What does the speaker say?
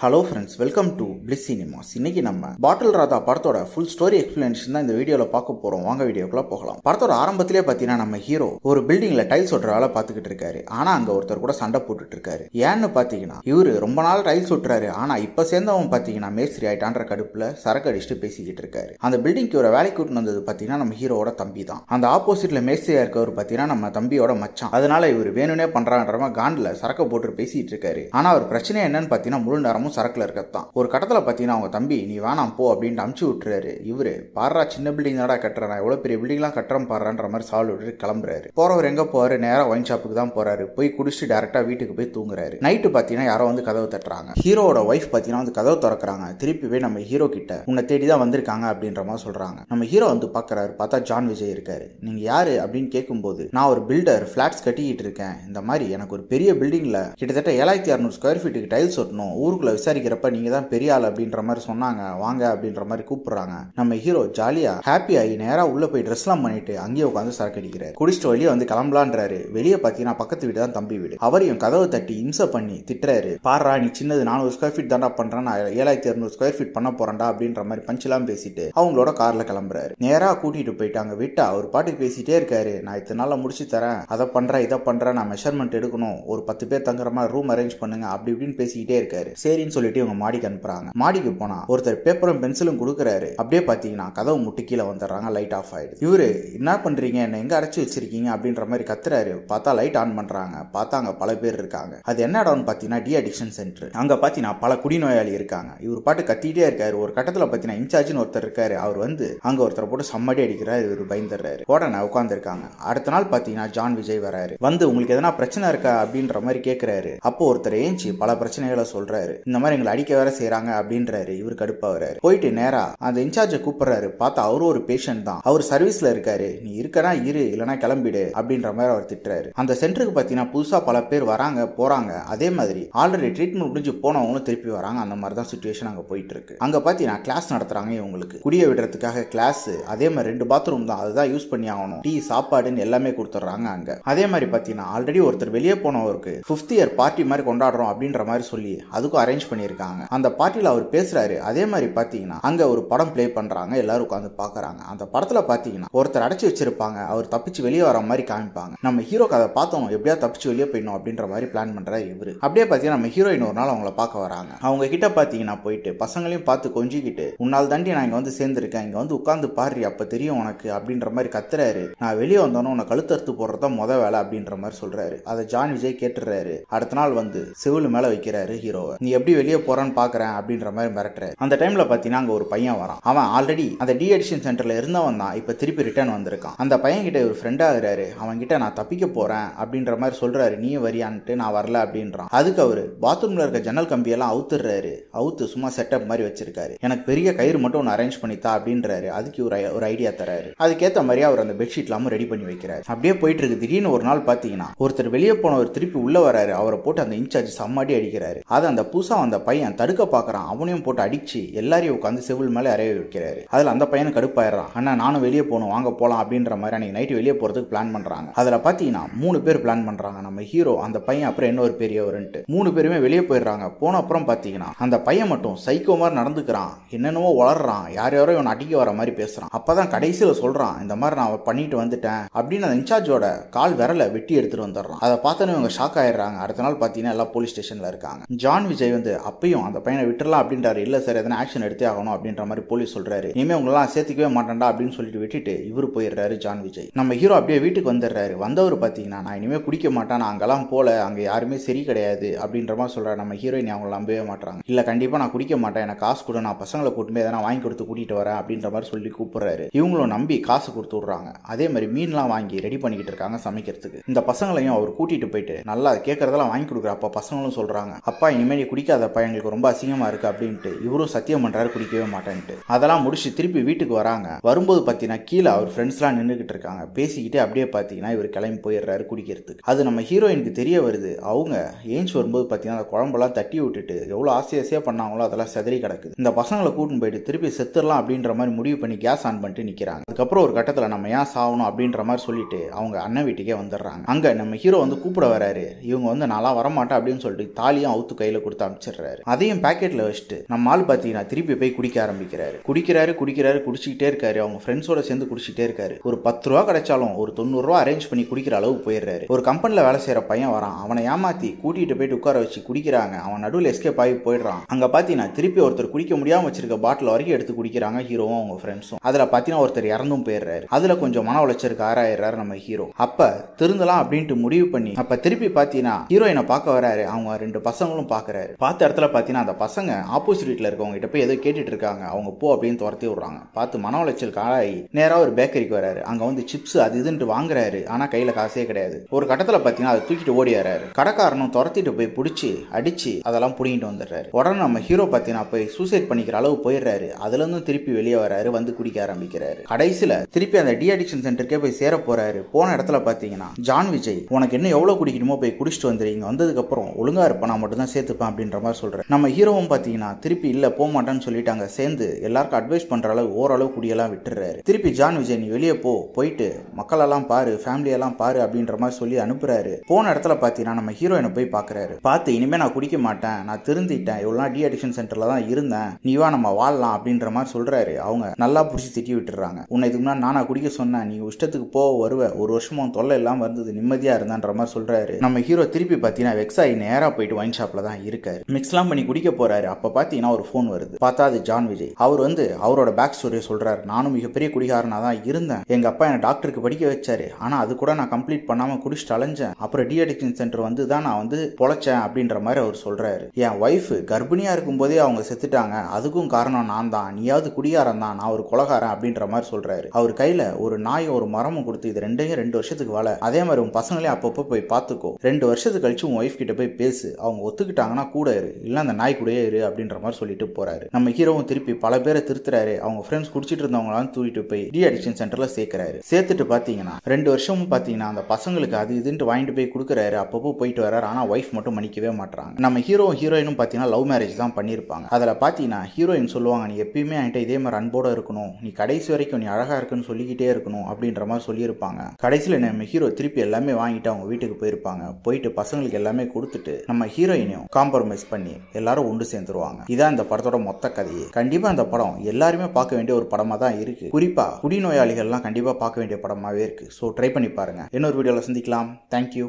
Hello friends, welcome to bliss cinemas. இன்னைக்கு நம்ம பாட்டில் ராதா படத்தோட ஃபுல் ஸ்டோரி எக்ஸ்பிளனேஷன் தான் இந்த வீடியோல பார்க்க போறோம். வாங்க வீடியோக்குள்ள போகலாம். படத்தோட ஆரம்பத்திலே பாத்தீங்கன்னா நம்ம ஹீரோ ஒரு பில்டிங்ல டைல்ஸ் ஒட்டுற வேலை பார்த்துக்கிட்டு இருக்காரு. ஆனா அங்க ஒருத்தர் கூட சண்டை போட்டுட்டு இருக்காரு. ஏன்னு பாத்தீங்கன்னா இவரு ரொம்ப நாள் டைல்ஸ் ஒட்டுறாரு. ஆனா இப்ப சேர்ந்தவன் பாத்தீங்கன்னா மேஸ்திரி ஆயிட்டான்ற கடுப்புல சரக்கு அடிச்சுட்டு பேசிக்கிட்டு இருக்காரு. அந்த பில்டிங்க்கு ஒரு வேலைக்கு கூட்டு வந்தது பாத்தீங்கன்னா நம்ம ஹீரோவோட தம்பி தான். அந்த ஆப்போசிட்ல மேஸ்திரியா இருக்கவர் பாத்தீங்கன்னா நம்ம தம்பியோட மச்சான். அதனால இவர் வேணும்னே பண்றான்ற காண்டில் சரக்க போட்டு பேசிட்டு இருக்காரு. ஆனா அவர் பிரச்சனை என்னன்னு பாத்தீங்கன்னா முழு நேரமும் சரக்குல இருக்கத்தான். ஒரு கட்டத்துல பாத்தீங்கன்னா அவங்க தம்பி நீ வேணாம் போ அப்படின்னு அமுச்சு விட்டுறாரு. இவரு பாரா சின்ன பில்டிங் தாடா கட்டுறேன், எவ்வளவு பெரிய பில்டிங் எல்லாம் கட்டுறேன் பாடுறான்ற மாதிரி சால் விட்டு கிளம்புறாரு. போறவர் எங்க போறாரு? நேரா ஒயின் ஷாப்புக்கு தான் போறாரு. போய் குடிச்சிட்டு டேரக்டா வீட்டுக்கு போய் தூங்குறாரு. நைட்டு பாத்தீங்கன்னா யாரோ வந்து கதவு தட்டுறாங்க. ஹீரோட ஒய்ஃப் பாத்தீங்கன்னா வந்து கதவு திறக்கிறாங்க. திருப்பி போய் நம்ம ஹீரோ கிட்ட உன்னை தேடிதான் வந்திருக்காங்க அப்படின்ற மாதிரி சொல்றாங்க. நம்ம ஹீரோ வந்து பாக்குறாரு. பார்த்தா ஜான் விஜய் இருக்காரு. நீங்க யாரு அப்படின்னு கேட்கும்போது நான் ஒரு பில்டர், பிளாட்ஸ் கட்டிக்கிட்டு இருக்கேன். இந்த மாதிரி எனக்கு ஒரு பெரிய பில்டிங்ல கிட்டத்தட்ட 7600 ஸ்கொயர் ஃபீட்டுக்கு டைல்ஸ் ஒட்டணும். ஊருக்குள்ள விசாரிக்கிறப்ப நீங்க தான் பெரிய ஆள் அப்படின்ற மாதிரி சொன்னாங்க, வாங்க அப்படின்ற மாதிரி கூப்பிடுறாங்க. நம்ம ஹீரோ ஜாலியா ஹாப்பி ஆகி நேரா உள்ள போய் ட்ரெஸ் எல்லாம் பண்ணிட்டு அங்கேயே உட்காந்து சரக்கு அடிக்கிறாரு. குடிச்சிட்டு வெளியே வந்து கிளம்பலான்றாரு. வெளியே பாத்தீங்கன்னா பக்கத்து வீடு தான் தம்பி வீடு. அவரையும் கதவை தட்டி இம்சை பண்ணி திட்டுறாரு. பாரா நீ சின்னது 400 ஸ்கொயர் ஃபீட் தாண்டா பண்றேன், நான் 7600 ஸ்கொயர் ஃபீட் பண்ண போறேன்டா அப்படின்ற மாதிரி பஞ்செல்லாம் பேசிட்டு அவங்களோட கார்ல கிளம்புறாரு. நேரா கூட்டிட்டு போயிட்டு அங்க விட்டா அவர் பாட்டுக்கு பேசிட்டே இருக்காரு. நான் இத்தனை நாள்ல முடிச்சு தரேன், அதை பண்றேன் இதை பண்றேன், நான் மெஷர்மெண்ட் எடுக்கணும், ஒரு 10 பேர் தங்குற மாதிரி ரூம் அரேஞ்ச் பண்ணுங்க அப்படி இப்படின்னு பேசிக்கிட்டே இருக்காரு. சரின்னு சொல்லிட்டு இவங்க மாடிக்கு அனுப்புறாங்க. மாடிக்கு போனா ஒருத்தர் பேப்பரும் பென்சிலும் கொடுக்குறாரு. அப்படியே பாத்தீங்கன்னா கதவு முட்டி கீழே வந்துடுறாங்க. லைட் ஆஃப் ஆயிடுது. இவரு என்ன பண்றீங்க, என்ன எங்க அடைச்சு வச்சிருக்கீங்க அப்படின்ற மாதிரி கத்துறாரு. பார்த்தா லைட் ஆன் பண்றாங்க. பார்த்தா அங்க பல பேர் இருக்காங்க. அது என்ன இடம்னு பாத்தீங்கன்னா டி அடிக்ஷன் சென்டர். அங்க பாத்தீங்கன்னா பல குடிநோயாளி இருக்காங்க. இவர் பாட்டு கத்திட்டே இருக்காரு. ஒரு கட்டத்துல பாத்தீங்கன்னா இன்சார்ஜ்னு ஒருத்தர் இருக்காரு. அவர் வந்து அங்க ஒருத்தர் போட்டு சம்மடி அடிக்கிறாரு. இவர் பயந்துடுறாரு. உடனே உட்கார்ந்து இருக்காங்க. அடுத்த நாள் பாத்தீங்கன்னா ஜான் விஜய் வராரு. வந்து உங்களுக்கு எதனா பிரச்சனை இருக்கா அப்படின்ற மாதிரி கேட்கிறாரு. அப்போ ஒருத்தர் ஏஞ்சி பல பிரச்சனைகளை சொல்றாரு. இந்த மாதிரி எங்களை அடிக்க வேற செய்யறாங்க அப்படின்றாரு. இவர் கடுப்பா வராரு. போயிட்டு நேரா அந்த இன்சார்ஜை கூப்பிடுறாரு. பார்த்தா அவரு ஒரு பேஷண்ட் தான். அவர் சர்வீஸ்ல இருக்காரு. நீ இருக்கனா இரு, இல்லனா கிளம்பிடு அப்படின்ற மாதிரி அவர் திட்டுறாரு. அந்த சென்டருக்கு பாத்தீங்கன்னா புதுசா பல பேர் வராங்க போறாங்க. அதே மாதிரி ஆல்ரெடி ட்ரீட்மெண்ட் முடிஞ்சு போனவங்களும் திருப்பி வராங்க. அந்த மாதிரி தான் சிச்சுவேஷன் அங்க போயிட்டு இருக்கு. அங்க பாத்தீங்கன்னா கிளாஸ் நடத்துறாங்க இவங்களுக்கு. குடிய விடுறதுக்காக கிளாஸ். அதே மாதிரி 2 பாத்ரூம் தான், அதுதான் யூஸ் பண்ணி ஆகணும். டீ சாப்பாடுன்னு எல்லாமே கொடுத்துறாங்க அங்க. அதே மாதிரி பாத்தீங்கன்னா ஆல்ரெடி ஒருத்தர் வெளியே போனவருக்கு 5th இயர் பார்ட்டி மாதிரி கொண்டாடுறோம் அப்படின்ற மாதிரி சொல்லி அதுக்கும் அரேஞ்ச் பண்ணிருக்காங்க. அந்த பார்ட்டில அவர் பேசுறாரு. அதே மாதிரி பாத்தீங்கன்னா அங்க ஒரு படம் பிளே பண்றாங்க. எல்லாரும் உட்காந்து பாக்குறாங்க. அந்த படத்துல பாத்தீங்கன்னா ஒருத்தர் அடைச்சு வச்சிருப்பாங்க. அவர் தப்பிச்சு வெளியே வர மாதிரி காமிப்பாங்க. நம்ம ஹீரோ கதை பார்த்தோம், எப்படியா தப்பிச்சு வெளியே போயிடணும் அப்படின்ற மாதிரி பிளான் பண்றாரு இவரு. அப்படியே பாத்தீங்கன்னா நம்ம ஹீரோயின் ஒரு நாள் அவங்கள பார்க்க வராங்க. அவங்க கிட்ட பாத்தீங்கன்னா போயிட்டு பசங்களையும் பார்த்து கொஞ்சிக்கிட்டு உன்னால் தாண்டி நான் இங்க வந்து சேர்ந்திருக்கேன், இங்க வந்து உட்கார்ந்து பாரு அப்ப தெரியும் உனக்கு அப்படின்ற மாதிரி கத்துறாரு. நான் வெளியே வந்தோன்னு உன்னை கழுத்தறுத்து போடுறதா முத வேலை அப்படின்ற மாதிரி சொல்றாரு. அதை ஜான் விஜய் கேட்டுறாரு. அடுத்த நாள் வந்து சிவில் மேல வைக்கிறாரு ஹீரோவை. நீ எப்படி வெளியே போறான்னு பாக்குறேன் அப்படின்ற மாதிரி மிரட்டுறாரு. அந்த டைம்ல பாத்தீங்கன்னா அங்க ஒரு பையன் வரான். அவன் ஆல்ரெடி அந்த டி அடிக்ஷன் சென்டர்ல இருந்தவன் தான். இப்ப திருப்பி ரிட்டர்ன் வந்திருக்கான். அந்த பையன் கிட்ட ஒரு ஃப்ரெண்ட் ஆகுறாரு. அவன் கிட்ட நான் தப்பிக்க போறேன் அப்படின்ற மாதிரி சொல்றாரு. நீ வரியான்ட்டு நான் வரல அப்படின்றான். அதுக்கு அவரு பாத்ரூம்ல இருக்க ஜன்னல் கம்பி எல்லாம் அவுத்துறாரு. அவுத்து சும்மா செட்டப் மாதிரி வச்சிருக்காரு. எனக்கு பெரிய கயிறு மட்டும் ஒன்று அரேஞ்ச் பண்ணித்தா அப்படின்றாரு. அதுக்கு ஒரு ஐடியா தராரு. அதுக்கேற்ற மாதிரி அவர் அந்த பெட்ஷீட் எல்லாமும் ரெடி பண்ணி வைக்கிறாரு. அப்படியே போயிட்டு இருக்கு. திடீர்னு ஒரு நாள் பாத்தீங்கன்னா ஒருத்தர் வெளியே போனவர் திருப்பி உள்ள வராரு. அவரை போட்டு அந்த இன்சார்ஜ் சம்மாடி அடிக்கிறாரு. அதை அந்த புதுசா அந்த பையன் தடுக்க பாக்குறான். அவனையும் போட்டு அடிச்சு எல்லாரையும் உட்காந்து சிவில் மேல அறைய வைக்கிறாரு. அதுல அந்த பையனை கடுப்பாயிடுறான். அண்ணா நானும் வெளியே போகணும், வாங்க போலாம் அப்படின்ற மாதிரி அன்னைக்கு நைட்டு வெளியே போறதுக்கு பிளான் பண்றாங்க. அதுல பாத்தீங்கன்னா 3 பேர் பிளான் பண்றாங்க. நம்ம ஹீரோ, அந்த பையன், அப்புறம் இன்னொரு பெரியவர்ன்ட்டு 3 பேருமே வெளியே போயிடுறாங்க. போன அப்புறம் பாத்தீங்கன்னா அந்த பையன் மட்டும் சைக்கோ மாதிரி நடந்துக்கிறான். என்னென்னவோ வளர்றான். யாரோ இவன் அடிக்க வர மாதிரி பேசுறான். அப்பதான் கடைசியில சொல்றான், இந்த மாதிரி நான் பண்ணிட்டு வந்துட்டேன் அப்படின்னு அந்த இன்சார்ஜோட கால் விரலை வெட்டி எடுத்துட்டு வந்துடுறான். அதை பார்த்தோன்னு இவங்க ஷாக் ஆயிடுறாங்க. அடுத்த நாள் பாத்தீங்கன்னா எல்லாம் போலீஸ் ஸ்டேஷன்ல இருக்காங்க. ஜான் விஜய் வந்து அப்பயும் அந்த பையனை விட்டுறலாம் அப்படின்றாரு. இல்ல சார் எதனா ஆக்ஷன் எடுத்தே ஆகணும் அப்படின்ற மாதிரி போலீஸ் சொல்றாரு. இனிமே உங்களெல்லாம் சேர்த்துக்கவே மாட்டேன்டா அப்படின்னு சொல்லிட்டு விட்டுட்டு இவரு போயிடுறாரு ஜான் விஜய். நம்ம ஹீரோ அப்படியே வீட்டுக்கு வந்துடுறாரு. வந்தவர் பாத்தீங்கன்னா நான் இனிமே குடிக்க மாட்டேன், நான் அங்கெல்லாம் போல, அங்க யாருமே சரி கிடையாது அப்படின்ற மாதிரி சொல்றாரு. நம்ம ஹீரோயின் அவங்களை நம்பவே மாட்டாங்க. இல்ல கண்டிப்பா நான் குடிக்க மாட்டேன், எனக்கு காசு கொடு, நான் பசங்களை கூட்டு போய் எதனா வாங்கி கொடுத்து கூட்டிட்டு வரேன் அப்படின்ற மாதிரி சொல்லி கூப்பிடுறாரு. இவங்களும் நம்பி காசு கொடுத்து விடுறாங்க. அதே மாதிரி மீன்லாம் வாங்கி ரெடி பண்ணிக்கிட்டு இருக்காங்க சமைக்கிறதுக்கு. இந்த பசங்களையும் அவர் கூட்டிட்டு போயிட்டு நல்லா கேட்கறதெல்லாம் வாங்கி கொடுக்குற. அப்ப பசங்களும் சொல்றாங்க, அப்பா இனிமே நீ குடிக்காதப்பா, எங்களுக்கு ரொம்ப அசிங்கமா இருக்கு அப்படின்ட்டு. இவரும் சத்தியம் பண்றாரு குடிக்கவே மாட்டேன்ட்டு. அதெல்லாம் முடிச்சு திருப்பி வீட்டுக்கு வராங்க. வரும்போது பாத்தீங்கன்னா கீழே அவர் ஃப்ரெண்ட்ஸ் எல்லாம் நின்றுகிட்டு இருக்காங்க. பேசிக்கிட்டு அப்படியே பாத்தீங்கன்னா இவர் கிளம்பி போயிடுறாரு குடிக்கிறதுக்கு. அது நம்ம ஹீரோயினுக்கு தெரிய வருது. அவங்க ஏஞ்சி வரும்போது பாத்தீங்கன்னா அந்த குழம்பெல்லாம் தட்டி விட்டுட்டு எவ்வளவு ஆசையா பண்ணாங்களோ அதெல்லாம் செதறி கிடக்குது. இந்த பசங்களை கூட்டின்னு போயிட்டு திருப்பி செத்துடலாம் அப்படின்ற மாதிரி முடிவு பண்ணி கேஸ் ஆன் பண்ணிட்டு நிக்கிறாங்க. அதுக்கப்புறம் ஒரு கட்டத்துல நம்ம ஏன் சாவணும் அப்படின்ற மாதிரி சொல்லிட்டு அவங்க அண்ணன் வீட்டுக்கே வந்துடுறாங்க. அங்க நம்ம ஹீரோ வந்து கூப்பிட வராரு. இவங்க வந்து நான்லாம் வரமாட்டேன் அப்படின்னு சொல்லிட்டு தாலியும் அவுத்து கையில கொடுத்து அனுப்பிச்சிடறாங்க. வச்சிடறாரு. அதையும் பாக்கெட்ல வச்சுட்டு நம்ம ஆள் பாத்தீங்கன்னா திருப்பி போய் குடிக்க ஆரம்பிக்கிறாரு. குடிச்சிக்கிட்டே இருக்காரு. அவங்க ஃப்ரெண்ட்ஸோட சேர்ந்து குடிச்சிட்டே இருக்காரு. ஒரு 10 ரூபா கிடைச்சாலும் ஒரு 90 ரூபா அரேஞ்ச் பண்ணி குடிக்கிற அளவுக்கு போயிடுறாரு. ஒரு கம்பெனில வேலை செய்யற பையன் வரான். அவனை ஏமாத்தி கூட்டிட்டு போயிட்டு உட்கார வச்சு குடிக்கிறாங்க. அவன் நடுவில் எஸ்கேப் ஆகி போயிடுறான். அங்க பாத்தீங்கன்னா திருப்பி ஒருத்தர் குடிக்க முடியாம வச்சிருக்க பாட்டில் வரைக்கும் எடுத்து குடிக்கிறாங்க ஹீரோவும் அவங்க ஃப்ரெண்ட்ஸும். அதுல பாத்தீங்கன்னா ஒருத்தர் இறந்தும் போயிடுறாரு. அதுல கொஞ்சம் மன உளைச்சலுக்கு ஆறாயிடுறாரு நம்ம ஹீரோ. அப்ப திருந்தலாம் அப்படின்ட்டு முடிவு பண்ணி அப்ப திருப்பி பாத்தீங்கன்னா ஹீரோயினை பார்க்க வராரு. அவங்க 2 பசங்களும் பாக்குறாரு. பார்த்த இடத்துல பாத்தீங்கன்னா அந்த பசங்க ஆப்போசிட் வீட்ல இருக்கவங்க கிட்ட போய் ஏதோ கேட்டுட்டு இருக்காங்க. அவங்க போ அப்படின்னு துரத்தி விடுறாங்க. பார்த்து மன உளைச்சலுக்கு ஆளாகி நேரா ஒரு பேக்கரிக்கு வராரு. அங்க வந்து சிப்ஸ் அது இதுன்னு வாங்குறாரு. ஆனா கையில காசே கிடையாது. ஒரு கட்டத்துல பாத்தீங்கன்னா அதை தூக்கிட்டு ஓடியாரு. கடைக்காரனும் துரத்திட்டு போய் பிடிச்சி அடிச்சு அதெல்லாம் புடிங்கிட்டு வந்துடுறாரு. உடனே நம்ம ஹீரோ பாத்தீங்கன்னா போய் சூசைட் பண்ணிக்கிற அளவு போயிடுறாரு. அதுல இருந்து திருப்பி வெளியே வராரு. வந்து குடிக்க ஆரம்பிக்கிறாரு. கடைசியில திருப்பி அந்த டி அடிக்ஷன் சென்டருக்கே போய் சேர போறாரு. போன இடத்துல பாத்தீங்கன்னா ஜான் விஜய் உனக்கு என்ன எவ்வளவு குடிக்கணுமோ போய் குடிச்சிட்டு வந்துருங்க. வந்ததுக்கு அப்புறம் ஒழுங்கா இருப்ப நான் மட்டும் தான் சேர்த்துப்பேன் அப்படின்ற மாதிரி சொல்றேன். நம்ம ஹீரோவும் பாத்தீங்கன்னா திருப்பி இல்ல போக மாட்டேன்னு சொல்லிட்டு அங்க சேர்ந்து எல்லாருக்கும் அட்வைஸ் பண்ற அளவு ஓரளவு குடியெல்லாம் விட்டுறாரு. திருப்பி ஜான் விஜய் நீ வெளியே போயிட்டு மக்கள் எல்லாம் பாரு, ஃபேமிலி எல்லாம் பாரு அப்படின்ற மாதிரி சொல்லி அனுப்புறாரு. போன இடத்துல பாத்தீங்கன்னா நம்ம ஹீரோயினை போய் பாக்குறாரு. பார்த்து இனிமே நான் குடிக்க மாட்டேன், நான் திருந்திட்டேன், இவ்வளவு டி அடிக்ஷன் சென்டர்ல தான் இருந்தேன், நீ வா நம்ம வாழலாம் அப்படின்ற மாதிரி சொல்றாரு. அவங்க நல்லா புடிச்சு திட்டி விட்டுறாங்க. உன்னை இதுக்கு முன்னாடி நானா குடிக்க சொன்னேன், நீ இஷ்டத்துக்கு வருவ, ஒரு வருஷமும் தொல்லை இல்லாம இருந்தது, நிம்மதியா இருந்தான்ற மாதிரி சொல்றாரு. நம்ம ஹீரோ திருப்பி பாத்தீங்கன்னா வெக்ஸ் ஆகி நேரா போயிட்டு ஒயின் ஷாப்ல தான் இருக்காரு. மிக்ஸ்லாம் பண்ணி குடிக்க போறாரு. அப்ப பாத்தீங்கன்னா ஒரு போன் வருது. பார்த்தா அது ஜான் விஜய். அவர் வந்து அவரோட பேக் ஸ்டோரியை சொல்றாரு. நானும் மிகப்பெரிய குடிகாரனா தான் இருந்தேன். எங்க அப்பா என்ன டாக்டருக்கு படிக்க வச்சாரு. ஆனா அது கூட நான் கம்ப்ளீட் பண்ணாம குடிச்சிட்டு அலைஞ்சேன். அப்புறம் டி அடிக்ஷன் சென்டர் வந்து தான் நான் வந்து பொழைச்சேன் அப்படின்ற மாதிரி அவர் சொல்றாரு. என் ஒய்ஃப் கர்ப்பிணியா இருக்கும் போதே அவங்க செத்துட்டாங்க. அதுக்கும் காரணம் நான் தான். நீயாவது குடிகாரன் தான், நான் ஒரு கொலகாரன் அப்படின்ற மாதிரி சொல்றாரு. அவர் கையில ஒரு நாய் ஒரு மரமும் கொடுத்து இது 2 வருஷத்துக்கு வாழ, அதே மாதிரி உன் பசங்களே அப்பப்போ போய் பார்த்துக்கோ, 2 வருஷத்துக்கு கழிச்சு உன் ஒய்ஃப் கிட்ட போய் பேசு, அவங்க ஒத்துக்கிட்டாங்கன்னா கூட இரு, இல்ல அந்த நாய் கூடயே இரு அப்படின்ற மாதிரி சொல்லிட்டு போறாரு. நம்ம ஹீரோவும் திருப்பி பல பேரை திருத்துறாரு. அவங்க ஃப்ரெண்ட்ஸ் குடிச்சிட்டு இருந்தவங்களாம் தூக்கிட்டு போய் டி அடிக்ஷன் சென்டர்ல சேர்க்கிறாரு. சேர்த்துட்டு பாத்தீங்கன்னா 2 வருஷமும் பாத்தீங்கன்னா அந்த பசங்களுக்கு அது இதுன்னு வாங்கிட்டு போய் கொடுக்குறாரு. அப்பப்போ போயிட்டு வர்றாரு. ஆனா ஒய்ஃப் மட்டும் மன்னிக்கவே மாட்டாங்க. நம்ம ஹீரோயினும் பாத்தீங்கன்னா லவ் மேரேஜ் தான் பண்ணிருப்பாங்க. அதுல பாத்தீங்கன்னா ஹீரோயின் சொல்லுவாங்க, நீ எப்பயுமே என்கிட்ட இதே மாதிரி அன்போட இருக்கணும், நீ கடைசி வரைக்கும் நீ அழகா இருக்குன்னு சொல்லிக்கிட்டே இருக்கணும் அப்படின்ற மாதிரி சொல்லியிருப்பாங்க. கடைசியில நம்ம ஹீரோ திருப்பி எல்லாமே வாங்கிட்டு அவங்க வீட்டுக்கு போயிருப்பாங்க. போயிட்டு பசங்களுக்கு எல்லாமே கொடுத்துட்டு நம்ம ஹீரோயினையும் காம்ப்ரமைஸ் பண்ணி எல்லாரும் ஒன்று சேர்ந்துருவாங்க. இதான் இந்த படத்தோட மொத்த கதையே. கண்டிப்பா இந்த படம் எல்லாருமே பார்க்க வேண்டிய ஒரு படமா தான் இருக்கு. குறிப்பா குடிநோயாளிகள்லாம் கண்டிப்பா பார்க்க வேண்டிய படமாவே இருக்கு. ஸோ ட்ரை பண்ணி பாருங்க. இன்னொரு வீடியோல சந்திக்கலாம். தேங்க்யூ.